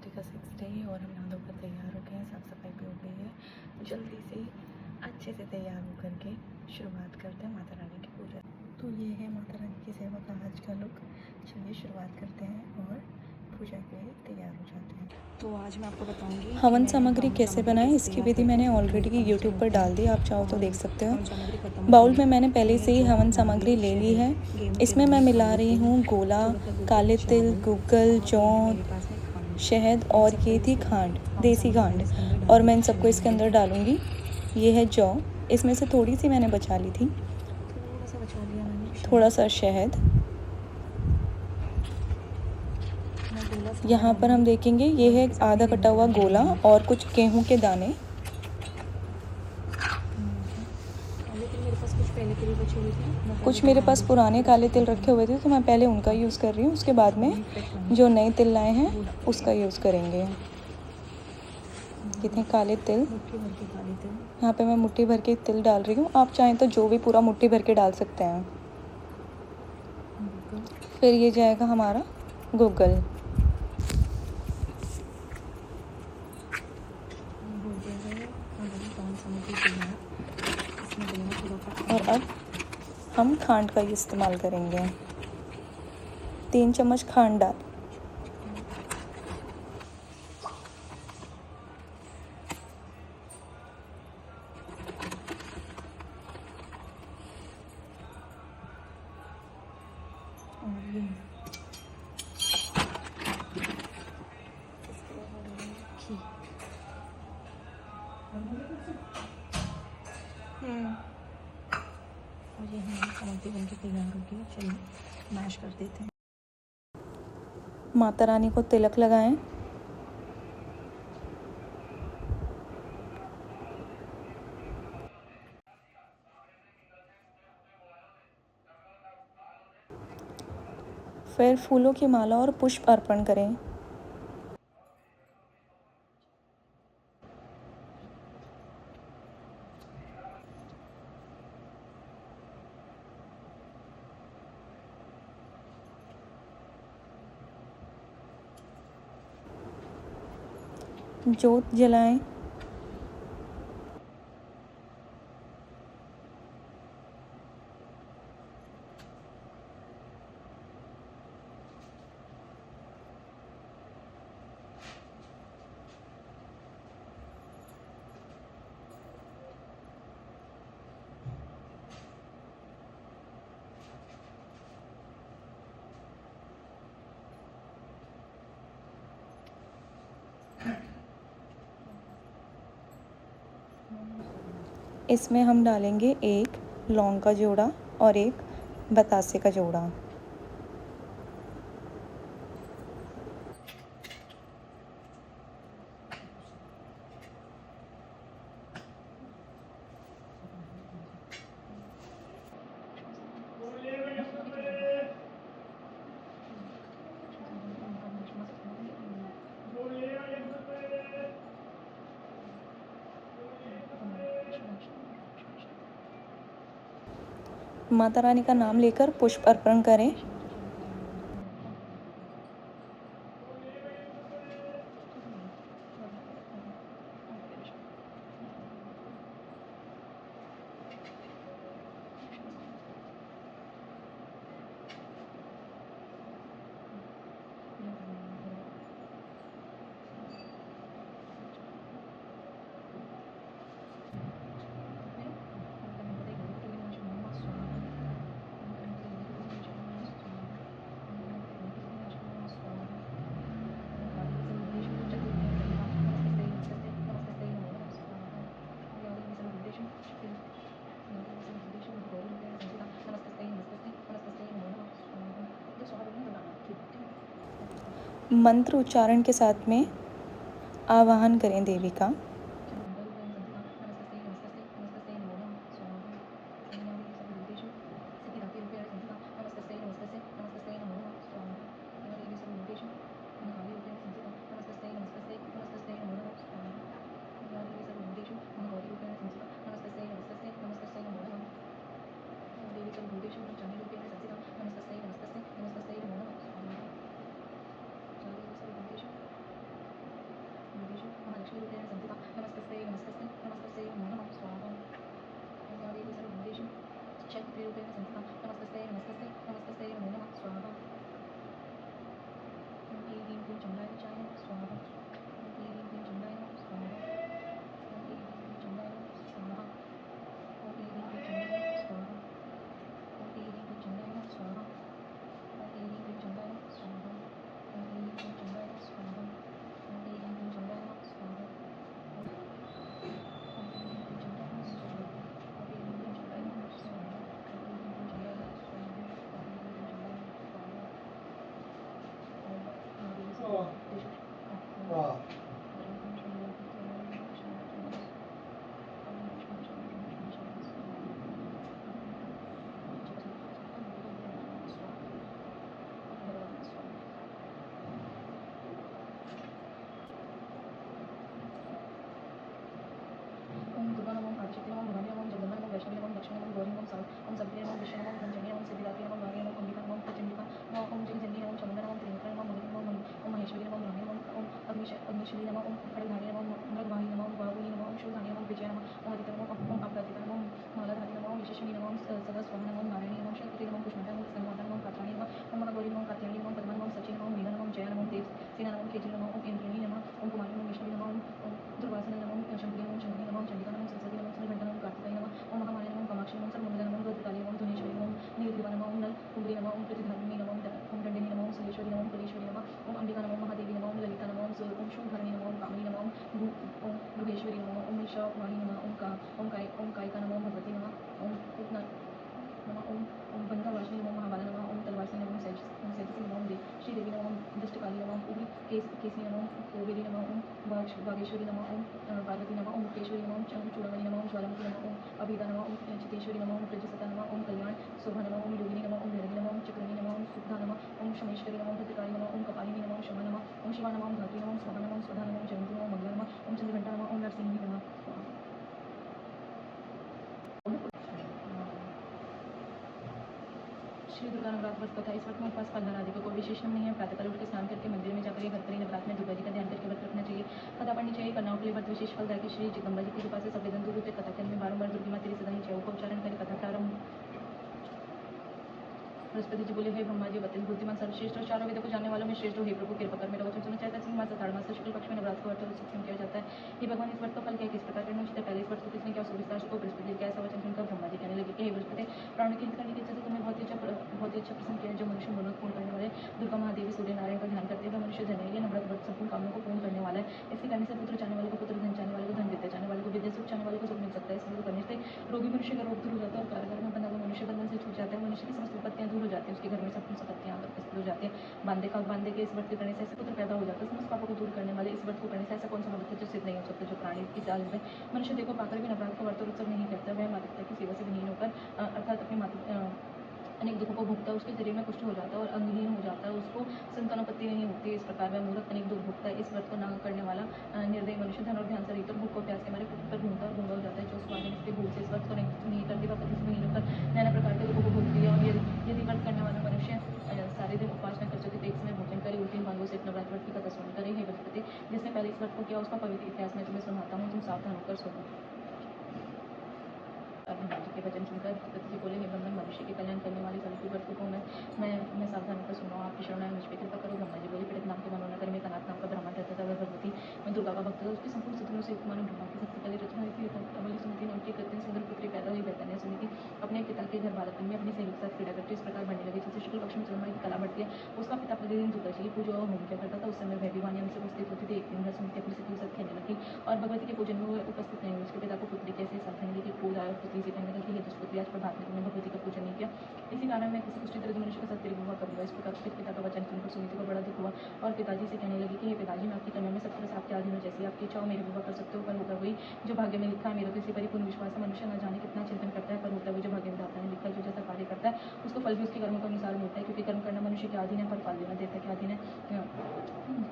शिवरात्रि का 6th day और हम नहा धोकर तैयार हो गए हैं, साफ़ सफाई भी हो गई है। जल्दी से अच्छे से तैयार हो करके शुरुआत करते हैं माता रानी की पूजा। तो ये है माता रानी की सेवा का आज का लुक। चलिए शुरुआत करते हैं और पूजा के लिए तैयार हो जाते हैं। तो आज मैं आपको बताऊंगी हवन सामग्री कैसे बनाएं, इसकी विधि मैंने ऑलरेडी यूट्यूब पर डाल दी, आप चाहो तो देख सकते हो। बाउल में मैंने पहले से ही हवन सामग्री ले ली है। इसमें मैं मिला रही हूँ गोला, काले तिल, गुग्गल, जौ, शहद और ये थी खांड, देसी खांड, और मैं इन सबको इसके अंदर डालूँगी। ये है जौ, इसमें से थोड़ी सी मैंने बचा ली थी, थोड़ा सा शहद। यहाँ पर हम देखेंगे ये है आधा कटा हुआ गोला और कुछ गेहूं के दाने। कुछ मेरे पास पुराने काले तिल रखे हुए थे तो मैं पहले उनका यूज़ कर रही हूँ, उसके बाद में जो नए तिल लाए हैं उसका यूज़ करेंगे। कितने काले तिल, यहाँ पे मैं मुट्ठी भर के तिल डाल रही हूँ, आप चाहें तो जो भी पूरा मुट्ठी भर के डाल सकते हैं। फिर ये जाएगा हमारा गुग्गल, और अब हम खांड का इस्तेमाल करेंगे। 3 चम्मच खांड डाल। और ये हमारी सामग्री बनके तैयार हो गई। चलिए मैश कर देते हैं। माता रानी को तिलक लगाएं। फिर फूलों की माला और पुष्प अर्पण करें। जोत जलाएं। इसमें हम डालेंगे एक लौंग का जोड़ा और एक बतासे का जोड़ा। माता रानी का नाम लेकर पुष्प अर्पण करें। मंत्र उच्चारण के साथ में आवाहन करें देवी का। रूपेण संस्था नमस्तस्यै नमस्तस्यै नमस्तस्यै नमो नमः स्वाहा। ओम ह्रीं ह्रीं क्लीं चण्डाय चाय नमः स्वाहा। ओम ह्रीं ह्रीं क्लीं चण्डाय नमः स्वाहा। ओम ह्रीं ह्रीं क्लीं चण्डाय नमः स्वाहा। ओम ह्रीं ह्रीं क्लीं चण्डाय नमः स्वाहा। ओम ह्रीं ह्रीं क्लीं चण्डाय नमः स्वाहा। ओम ह्रीं ह्रीं क्लीं चण्डाय नमः स्वाहा। ओम ह्रीं ह्रीं क्लीं चण्डाय नमः स्वाहा। ओम ह्रीं ह्रीं क्लीं चण्डाय नमः स्वाहा। ओम ह्रीं ह्रीं क्लीं चण्डाय नमः स्वाहा। ओम ह्रीं ह्रीं क्लीं चण्डाय नमः स्वाहा। ओम ह्रीं ह्रीं क्लीं चण्डाय नमः स्वाहा। ओम ह्रीं ह्रीं क्लीं चण्डाय नमः स्वाहा। ओम महादेवी देशु हरिं ओम शंभो ओम नमः शिवाय ओम नमः शिवाय ओम नमः शिवाय स्वाहा। स्वाहा ओम भगवान स्वाहा। ओम दुर्गा नमः आदिशक्ति नमः भवानी नमः जगदम्बा नमः वैष्णवी नमः दक्षिणी नमः गौरी नमः ओम सवित्री नमः विष्णु नमः धनजनी नमः सिद्धिदात्री नमः वाणी नमः अंबिका नमः प्रचंडिका नमः ओम जगजननी नमः चामुंडा नमः त्रिनेत्रा नमः मगध नमः ओम महेश्वरी नमः ब्राह्मी नमः ओम अग्निशली नमः ओम खड़गधारी नमः मृगवाही नमः ओम वाहुनी नमः ओम शूलधानी नमः विजय नमः ओम अदिति नमः ओम अपराजिता नमः मालाधारी नमः ओम यशस्विनी नमः ओम सदा स्वाहा नमः नारायणी नमः शक्ति नमः पुष्पा नमः संवादा नमः पात्राणी नमः ओम महागौरी नमः कात्यायनी नमः पद्मा नमः सची नमः मीना नमः जया नमः देव सेना नमः केजरी नमः ओम इंद्रणी नमः ओम कुमारी नमः विष्णवी नमः ओम दुर्वासना नमः शंभुरी नमः शंभुरी नमः चंडिका नमः सरस्वती नमः सुरघंटा नमः कार्तिकाय नमः ओम महामाया नमः कामाक्षी नमः सर्वमंगला नमः भद्रकाली नमः धुनेश्वरी नमः नीलग्रीवा नमः ओम नल कुंडली नमः ओम प्रतिधारिणी नमः ओम दंडिनी नमः ओम सुरेश्वरी नमः ओम कुलेश्वरी नमः ओम अंबिका नमः महादेवी नमः ओम ललिता नमः ओम शूलधारिणी नमः ओम कामिनी नमः ओम गुहेश्वरी नमः ओम निशावाणी नमः ओम कायिका नमः ओम भगवती नमः ओम उपना नमः ओम बंधवासिनी नमः महाबाला नमः ओम तलवासिनी नमः ओम सैजसी नमः ओम श्रीदेवी नमः ओम दष्टकाली नमः ओम उग्र केसी नमः ओम कोवेली नमः ओम बागेश्वरी नमः ओम पार्वती नमः ओम मुक्तेश्वरी नमः ओम चूड़ामणि नमः ओम ज्वालामुखी नमः ओम अभिदा नमः ओम चितेश्वरी नमः ओम प्रजसता नमः ओम कल्याण शोभा नमः ओम योगिनी नमः ओम भैरवी नमः ओम चक्रणी नमः ओम सुधा नमः ओम शमेश्वरी नमः ओम भद्रकाली नमः ओम कपालिनी नमः ओम शमा नमः ओम शिवा नमः ओम धात्री नमः ओम स्वाहा नमः ओम स्वधा नमः ओम जयंती नमः ओम मंगला नमः ओम चंद्रघंटा नमः ओम नरसिंही नमः स्वाहा। श्री दुर्गा नवरात्र व्रत कथा। इस व्रत में उपवास पालना आदि का कोई विशेष नियम नहीं है। प्रातःकाल उठ के स्नान करके मंदिर में जाकर घर पर ही नवरात्र में दुर्गा जी का ध्यान करके व्रत रखना चाहिए। कथा पढ़नी चाहिए। कन्याओं के लिए व्रत विशेष फलदायक है। श्री जगदम्बा जी की कृपा से सब वेदन दूर होते। कथा के अंत में बारंबार दुर्गी माँ तेरी सदा ही जय का उच्चारण करें। कथा प्रारंभ। बृहस्पति जी बोले, हे ब्रह्मा जी अत्यंत बुद्धिमान सर्वश्रेष्ठ और चारों वेदों को जानने वालों में श्रेष्ठ हो। हे प्रभु कृपा कर मेरा वचन सुनो। चैत्र सिंह मास आषाढ़ मास शुक्ल पक्ष में नवरात्र का व्रत उत्सव क्यों किया जाता है? हे भगवान, इस व्रत का फल क्या किस प्रकार करना उचित है? पहले इस व्रत को किसने किया? विस्तार से को बृहस्पति जी का ऐसा वचन सुनकर ब्रह्मा जी कहने लगे कि हे बृहस्पति, प्राणों की हित करने की इच्छा से तुमने बहुत ही अच्छा प्रश्न किया है। जो मनुष्य मनोरथ पूर्ण करने वाले दुर्गा महादेवी सूर्य नारायण का ध्यान करते हुए मनुष्य धन्य है। ये व्रत संपूर्ण कामों को पूर्ण करने वाला है। इसके करने से पुत्र चाहने वाले को पुत्र, धन चाहने वाले को धन, विद्या चाहने वाले को विद्या, सुख चाहने वाले को सुख मिल सकता है। इस व्रत करने से रोगी मनुष्य का रोग दूर हो जाता है और कारागार में बंधा हुआ मनुष्य बंधन से छूट जाता है। मनुष्य की समस्त विपत्तियां दूर हो जाती है। उसके घर में संपूर्ण संपत्तियां आकर उपस्थित हो जाती है। बांधे के इस व्रत के करने से ऐसे पुत्र पैदा हो जाता है। समस्त पापों को दूर करने वाले इस व्रत को करने से ऐसा कौन सा व्रत है जो सिद्ध नहीं हो सकता? जो प्राणी इस जाल में मनुष्य देह को पाकर भी नवरात्र का व्रत और उत्सव नहीं करता, वह माता पिता की सेवा से विहीन होकर अर्थात अपने माता अनेक दुखों को भोगता है। उसके शरीर में कुष्ठ हो जाता है और अंगहीन हो जाता है। उसको संतानोपत्ति नहीं होती। इस प्रकार वह मूर्ख अनेक दुख भोगता है। इस व्रत को न करने वाला निर्दयी मनुष्य धन और ध्यान से रहित और भूख और प्यास के मारे पृथ्वी पर घूमता और गूंगा हो जाता है। जो स्वाधीन स्त्री भूख से इस व्रत को नहीं करती वह पति से विहीन होकर नाना प्रकार के दुखों को भोगती है। और यदि व्रत करने वाला मनुष्य सारे दिन उपवास न कर सके तो एक समय भोजन करे। उस दिन बांगों से नवरात्र व्रत की कथा सुन करे। हे बृहस्पति, जिसने पहले इस व्रत को किया उसका पवित्र इतिहास मैं तुम्हें सुनाता हूँ। तुम सावधान होकर सुनो। ब्रह्मा जी के वचन सुनकर बृहस्पति जी बोले, हे ब्रह्मन, मनुष्य के कल्याण करने वाले सभी व्रत को मैं सावधान होकर सुनो। आपकी शरण है, मुझ पर कृपा करो। ब्रह्मा जी बोले, पीड़ित नाम के मनोनगर में एक अनाथ नाम का ब्राह्मण रहता था। वह भगवती दुर्गा का भक्त था। उसकी संपूर्ण सिद्धियों से युक्त मानव ब्रह्मा की सबसे पहले रचना हुई थी। अमली सुमति नाम की एक अत्यंत सुंदर पुत्री पैदा हुई। वह कन्या सुनीति अपने पिता के घर बालकन में अपनी सहेलियों के साथ क्रीड़ा करती इस प्रकार बढ़ने लगी। जैसे शुक्ल पक्ष में चंद्रमा की कला बढ़ती है, उसका पिता प्रतिदिन दुर्गा जी की पूजा और होम किया करता था। उस समय वह भी वाणी से उपस्थित होती थी। एक दिन वह सुनीति अपनी सखियों के साथ खेलने लगी और भगवती के पूजन में वह उपस्थित नहीं हुई। उसके पिता को पुत्री की ऐसी सावधानी देखी। क्रोध आया और पुत्री से कहने लगा कि हे दुष्पुत्री, आज प्रभात में तुमने भगवती का पूजन नहीं किया, इसी कारण मैं किसी कुष्ठी दरिद्र मनुष्य के साथ तेरी विवाह करूंगा। इस प्रकार उसके पिता का वचन सुनकर सुनीति को बड़ा दुख हुआ और पिताजी से कहने लगी कि हे पिताजी, मैं आपकी कन्या में सब तरह से आपके अधीन हूं। जैसी आपकी इच्छा हो मेरी विवाह कर सकते हो, पर होगा वही जो भाग्य में लिखा है। मेरा तो इसी परिपूर्ण विश्वास है। मनुष्य न जाने कितना चिंतन करता है, पर होता है वही जो भाग्य विधाता ने लिखा है। जो जैसा कार्य करता है उसको फल भी उसके कर्मों के अनुसार मिलता है, क्योंकि कर्म करना मनुष्य के अधीन है पर फल देना देवता के अधीन है।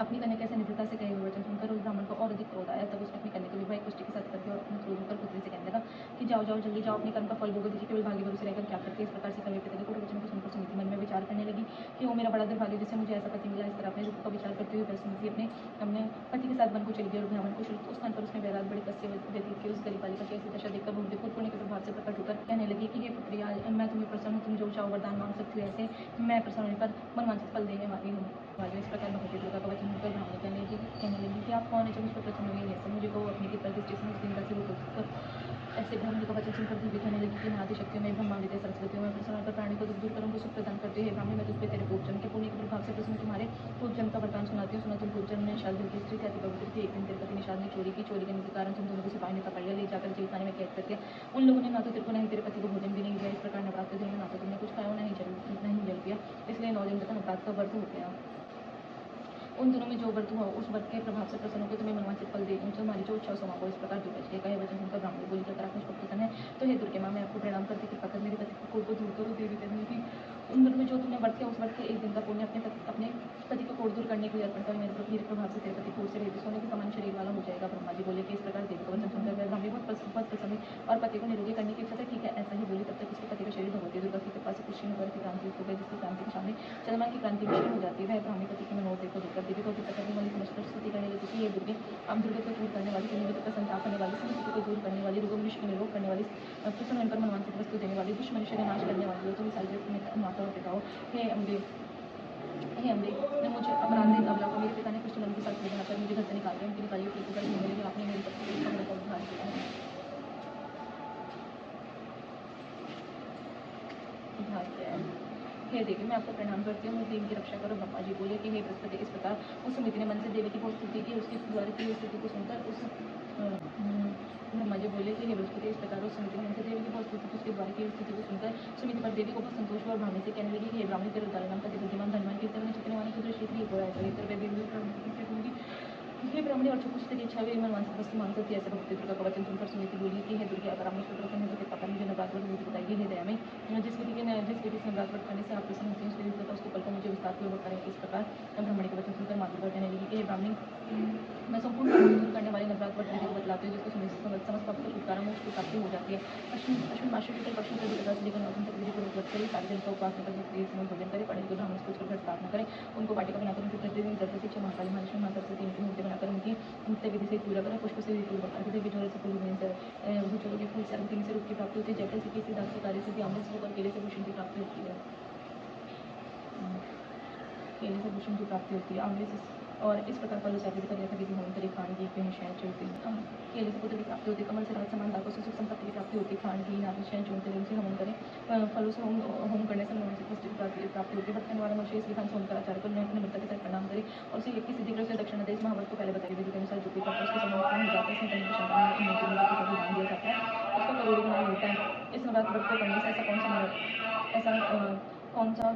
अपनी कन्या कैसे निडरता से कहे हुए वचन सुनकर उस ब्राह्मण को और अधिक क्रोध आया। तब उसने अपनी कन्या को विवाह कुष्ठी के साथ करके और अपने क्रोध होकर पुत्री से कहने लगा कि जाओ जाओ जल्दी जाओ, अपने कर्म का फल भोगो। देखिए केवल भाग्य भरोसे रहकर क्या करती है। इस प्रकार से कभी पिता के कटु वचन को सुनकर सुनीति मन में विचार करने लगी कि वो मेरा बड़ा दुर्भाग्य जिससे मुझे ऐसा पति मिला। इस तरह अपने दुख का विचार करते हुए बरसुमती अपने पति के साथ वन को चली गई और ब्राह्मण को उस स्थान पर उसने बैराग बड़ी कष्ट से व्यतीत की। उस गरीब बालिका की ऐसी दशा देखकर बहुत विपुल पुण्य के प्रभाव से प्रकट होकर कहने लगी कि हे पुत्री, आज मैं तुम्हें प्रसन्न हूँ, तुम जो चाहो वरदान मांग सकती हो, ऐसे मैं प्रसन्न होने पर मनवांछित फल देने वाली हूँ। इस प्रकार भगवती दुर्गा का वचन सुनकर ब्राह्मण कहने लगी कि आप कौन है, जब उस पर प्रसन्न हुई है, मुझे को अपनी कृपा दृष्टि से उस दिन का सिर उठकर ऐसे ब्राह्मणी का वचन सुनकर देवी कहने लगी कि महादि शक्तियों में ब्रह्मा विद्या सरस्वती में प्रसन्न होकर प्राणी को दुख दूर करूँ, सुख प्रदान करते हैं। ब्राह्मणी, मैं तुझ पे तेरे पूर्वजन्म के पुण्य के प्रभाव से प्रसन्न तुम्हारे पूर्वजन्म का वरदान सुनाती हूँ। सुना, तुम पूर्वजन्म में निषाद की स्त्री थी, अति पवित्र थी। एक दिन तेरे पति निषाद ने चोरी की। चोरी करने के कारण तुम दोनों को सिपाही ने पकड़ लिया, ले जाकर जेल खाने में कैद कर दिया। उन लोगों ने ना तो तेरे को नहीं तेरे पति को भोजन भी नहीं दिया। इस प्रकार नवरात्र दिन में ना तो तुमने कुछ खाया नहीं जल पिया, इसलिए 9 दिन तक नवरात्र का व्रत हो गया। उन दिनों में जो व्रत हुआ उस व्रत के प्रभाव से प्रसन्न होकर तुम्हें मनवांछित फल देगी, तुम्हारी जो इच्छा सो मांगो। इस प्रकार दुर्गा जी का यह वचन सुनकर ब्राह्मणी बोली कि अगर आप मुझ पर प्रसन्न है तो हे दुर्गे माँ, मैं आपको प्रणाम करती कृपा कर मेरे पति के कोढ़ को दूर करो। देवी कहने लगी, उन दिनों में जो तुमने व्रत किया उस व्रत के एक दिन का पुण्य अपने पति को कोढ़ दूर करने के लिए अर्पण कर। मेरे प्रभाव से तेरे पति कोढ़ से रहित सोने के समान शरीर वाला हो जाएगा। ब्रह्मा जी बोले कि इस प्रकार देवी का वचन सुनकर ब्राह्मणी बहुत प्रसन्न हुई और पति को निरोगी करने की इच्छा से ठीक है ऐसा ही बोली। तब तक उसके पति का शरीर भगवती दुर्गा की कृपा से कुछ क्षीण होकर क्रांति हो गया, जिसकी क्रांति के सामने चंद्रमा की क्रांति क्षीण हो जाती है। वह ब्राह्मणी पति की मनोरथ को देखकर देवी को अभिप्राय करने वाली समझकर स्तुति करने लगी कि ये दुर्गे, आप दुर्गा को दूर करने वाली, दुर्गा का संताप करने वाली, समस्या को दूर करने वाली, रोग मनुष्य को निरोग करने वाली, प्रसन्न होने पर मनवांछित वस्तु देने वाली, दुष्ट मनुष्य का नाश करने वाली हो, तुम सारी माता और पिता हो। हे अम्बे, ने मुझे अपराधी अबला को मेरे पिता ने कुछ मन के साथ बनाकर मुझे घर से निकाल दिया। उनकी निकाली हुई घर घूमने लगी। आपने मेरे पति का उद्धार किया है। हे देवी, मैं आपको प्रणाम करती हूँ, देवी की रक्षा करो। ब्रह्मा जी बोले कि हे बृहस्पति, इस प्रकार उस समिति ने मन से देवी की बहुत स्तुति की। उसके द्वारा की स्तुति को सुनकर ब्रह्मा जी बोले कि हे बृहस्पति, इस प्रकार उस समिति ने मन से देवी की बहुत स्तुति की। उसके द्वारा की स्तुति को सुनकर समिति पर देवी को बहुत संतोष हुआ और ब्राह्मणी से कहने लगी कि हे ब्राह्मणी, तेरे उद्धार नाम का बुद्धिमान धनवान कीर्तन में जितने वाले कुछ क्षेत्रीय गोया चरित्र हे ब्राह्मणी, और कुछ तेरी इच्छा हुई मनवांछित वस्तु मांग करती है। ऐसे भगवती दुर्गा का वचन सुनकर समिति बोली कि हे दुर्गे, अगर आप मुझ पर प्रसन्न है तो कृपा कर मुझे नवरात्र विधि बताइए। हे दया में जिस विधि से नवरात्र करने से आप प्रसन्न होती हैं उस विधि का उसके फल को मुझे विस्तार पूर्वक करें। इस प्रकार ब्राह्मणी का वचन सुनकर माँ दुर्गा कहने लगी कि हे ब्राह्मणी, मैं संपूर्ण पापों को दूर करने वाले नवरात्र विधि को बतलाती हूँ, जिसको समस्त पापों से छुटकारा मोक्ष की प्राप्ति हो जाती है। अश्विन मास शुक्ल पक्ष से लेकर 9 दिन तक विधि पूर्वक व्रत करें, 7 दिन का उपवास कर भोजन करें, पंडित को ब्राह्मण को घर स्थापना करें, उनको वाटिका बनाकर उनकी प्रतिदिन दर्पति महाकाली महालक्ष्मी माँ सरस्वती इनकी मूर्ति बनाकर उनकी नित्य विधि से पूजा करें, पुष्प से पूर्वक अर्घ देवी जोड़े से फूल से भुजों के फूल से अर्घ देने से रूप की प्राप्ति होती है। जयफल से किसी दास से कार्य से अमृत से और केले से भूषण की प्राप्ति होती है। केले से भूषण की प्राप्ति होती है। आंवले से और इस प्रकार फलों से आकृति का विधि होम करे, खान घी पे शहद चलती है। केले से पुत्र की प्राप्ति होती है, कमल से राज समान दाखों से सुख संपत्ति की प्राप्ति होती है। खान घी नारियल शहद चूनते उनसे हवन करें, फलों से होम करने से मनोवांछित वस्तु की प्राप्ति होती है। व्रत करने वाला मनुष्य इस विधान से होम कर आचार्य को नम्रता के साथ प्रणाम करे और उसे एक सिद्धि से दक्षिणा दे। इस महाव्रत को पहले बताई विधि के अनुसार जो कोई करता है उसके समय पूर्ण हो जाता है। इसमें कहीं भी शंका नहीं होती, मूर्ति को दान दिया जाता है, उसका करोड़ों गुना मिलता है। इस नवरात्र व्रत को करने से कौन सा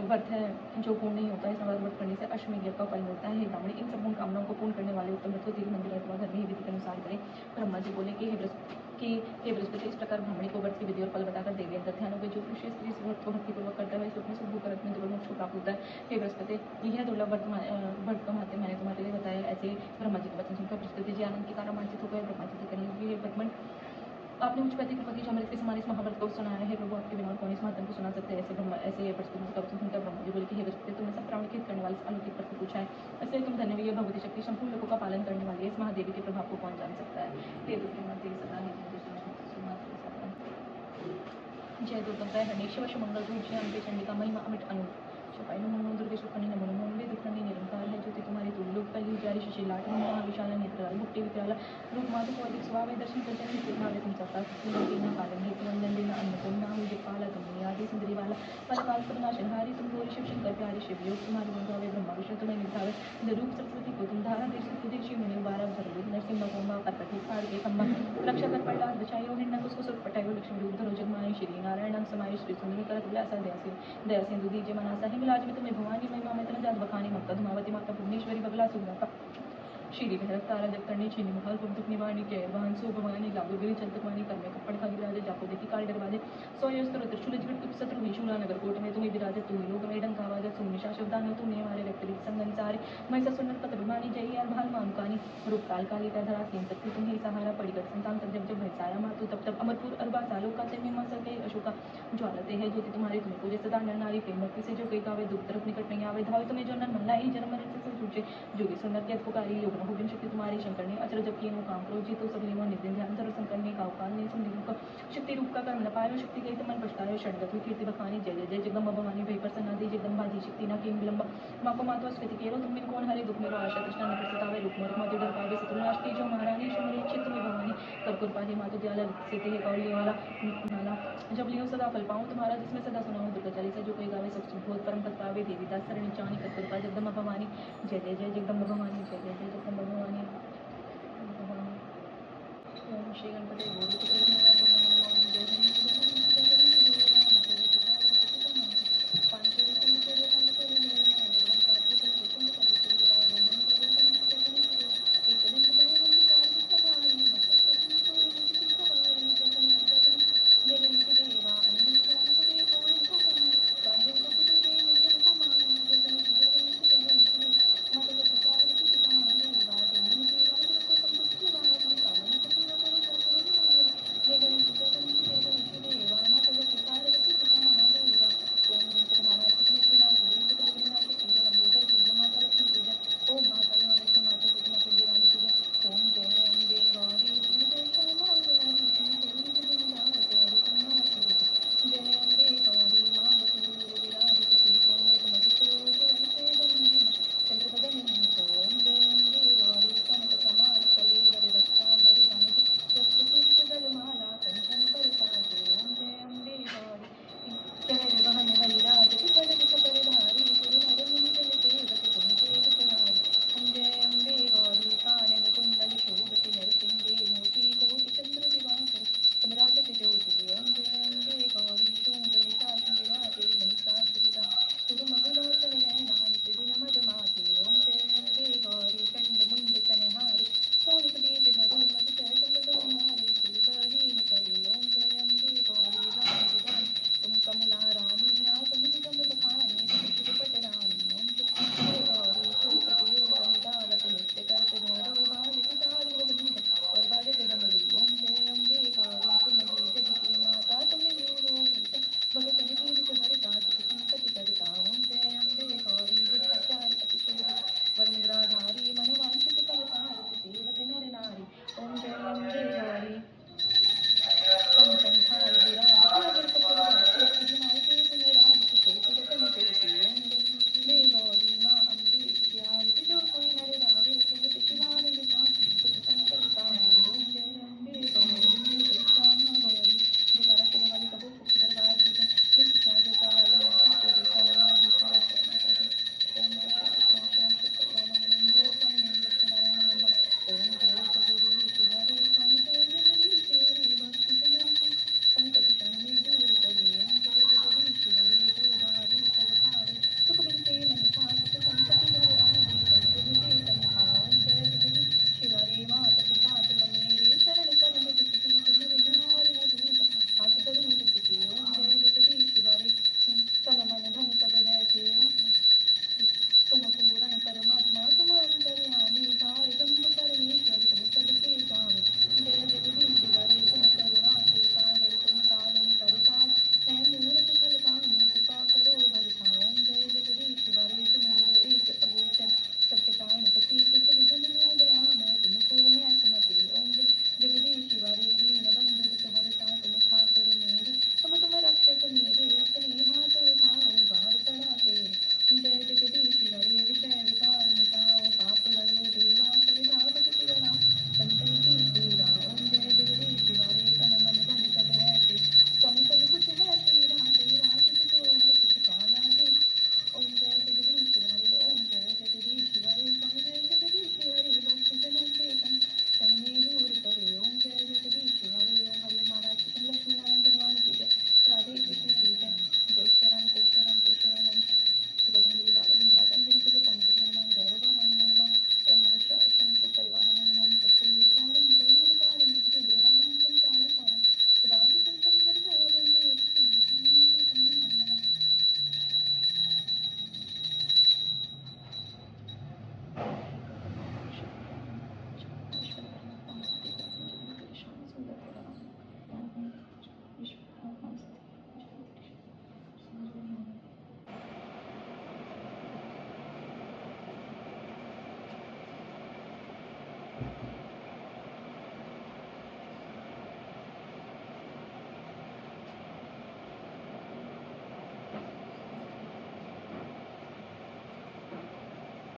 व्रत है जो पूर्ण नहीं होता है। इस नवरात्र व्रत करने से अश्वमेध यज्ञ का फल मिलता है। हे ब्राह्मणी, इन संपूर्ण कामनाओं को पूर्ण करने वाले उत्तम व्रत को देवी मंदिर अथवा घर में ही विधि के अनुसार करें। ब्रह्मा जी बोले कि हे बृहस्पति, इस प्रकार ब्राह्मणी को व्रत की विधि और फल बताकर देवी अंतर ध्यान हो गई। जो पुरुष स्त्री इस व्रत को भक्तिपूर्वक करता है अपने सुख भूख में दुर्लभ मोक्ष को प्राप्त होता है। हे बृहस्पति, यह दुर्लभ व्रत का महत्व मैंने तुम्हारे लिए बताया। ऐसे ब्रह्मा जी का वचन सुनकर बृहस्पति जी आनंद के कारण रोमांचित हो गए। ब्रह्मा जी से कहने लगे, हे ब्रह्मन, आपने मुझ पर कृपा की जो अमृत के समान इस महाव्रत को सुनाया है, प्रभु आपके बिना कौन इस महात्म को सुना सकते हैं। ऐसे बृहस्पति का वचन सुनकर ब्रह्मा जी बोले कि हे बृहस्पति, तुमने सब प्राणी के हित करने वाले अलौकिक व्रत पूछा है, इसलिए तुम धन्य हुई। भगवती शक्ति संपूर्ण लोगों का पालन करने वाली है, इस महादेवी के प्रभाव को कौन जान सकता है। हे दुर्गे माते सदा है जय दुर्गा हरणे शिव मंगल रूप जय अम्बे चंडिका महिमा अमिट अनु शपाई नमो दुर्गे सुखनी नमो नमो अम्बे दुखनी निरंकार है ज्योति तुम्हारी तुम लोक कली जारी शशि लाट महाविशाल नेत्र भुक्ति विकराल रूप माधु को अधिक स्वावे दर्शन करते हैं नित्य भावे तुम सत्ता सुखी कालम हे वंदन दिन अन्नपूर्णा हो दिपाला तुम आदि सुंदरी वाला फलकाल सब नाशनहारी तुम गौरी शिव शंकर प्यारे शिव योग तुम्हारे गुण गावे ब्रह्मा विष्णु तुम्हें निधावे रूप सरस्वती को तुम धारा देश सुदेशी मुनि बारह भर नरसिंह कोम्बा करपति फाड़ के खम्बा रक्षा कर प्रहलाद बचायो हिरण्य कुछ सुर पटायो लक्ष्मी रूप धरो जगमाई श्री नारायण समाई श्री सुंदरी करत व्यासा दया सिंधु दीजे मनासा हिंगलाज में तुम्हें भवानी महिमा में तना जात बखानी मक्का धुमावती माता भुवनेश्वरी बगला सुगमा श्री भैरव तारा जगतरणी चीनी महाल पवतुक निवाणी केर वाहन सो भवानी लाभगिरी चंद्रवाणी कर्मे कपड़ खाली विराजे जाको देखी काल दरवाजे सोयस्त्र त्रिशूल जिगट कुप शत्रु भीषुला नगर कोट में तुम्हें विराजे तू ही लोक में डंका वाजा सुनिशा शब्दान तुमने हमारे व्यक्ति संगन सारे मैं ससुनर पत अभिमानी जय यार भाल मानुकानी रूप काल काली का धरा सीन शक्ति तुम्हें सहारा पड़ीगढ़ संतान तब जब जब भैसाया मातु तब तब अमरपुर अरबा सालों का ते मीमा सके अशोका ज्वालते है ज्योति तुम्हारी तुम्हें पूजे सदा नर नारी प्रेम भक्ति से जो कई गावे दुख तरफ निकट नहीं आवे धावे तुम्हें जो नर मन लाई जन्म मरण से पूछे जोगी सुंदर के पुकारी योग न होगिन शक्ति तुम्हारी शंकर ने अचर जब किए काम करो जी तो सब लेमो नित्य ध्यान धरो शंकर ने काउ काल ने सुन का शक्ति रूप का कर्म न पायो शक्ति गई तो मन पछतायो षडगत हुई कीर्ति बखानी जय जय जय जगदम्बा भवानी भई प्रसन्न दी जगदम्बा जी शक्ति ना किम विलंब माको मातो स्फीति केरो तुम बिन कौन हरे दुख मेरो आशा तृष्णा न प्रसतावे रूप मोर मधु डर पावे सतुनाश की जो महारानी शमरे चित्त में भवानी कर कृपा ही मातो दयाला सीते है कौली वाला नाला जब लियो सदा फल पाऊं तुम्हारा जिसमें सदा सुनाऊं दुर्गा चालीसा जो कोई गावे सब सुख परम पद पावे देवी दास सरणी चानी कर कृपा जगदम्बा भवानी जय जय जय जगदम्बा भवानी जय जय जय जगदम्बा भवानी ओम श्री गणपति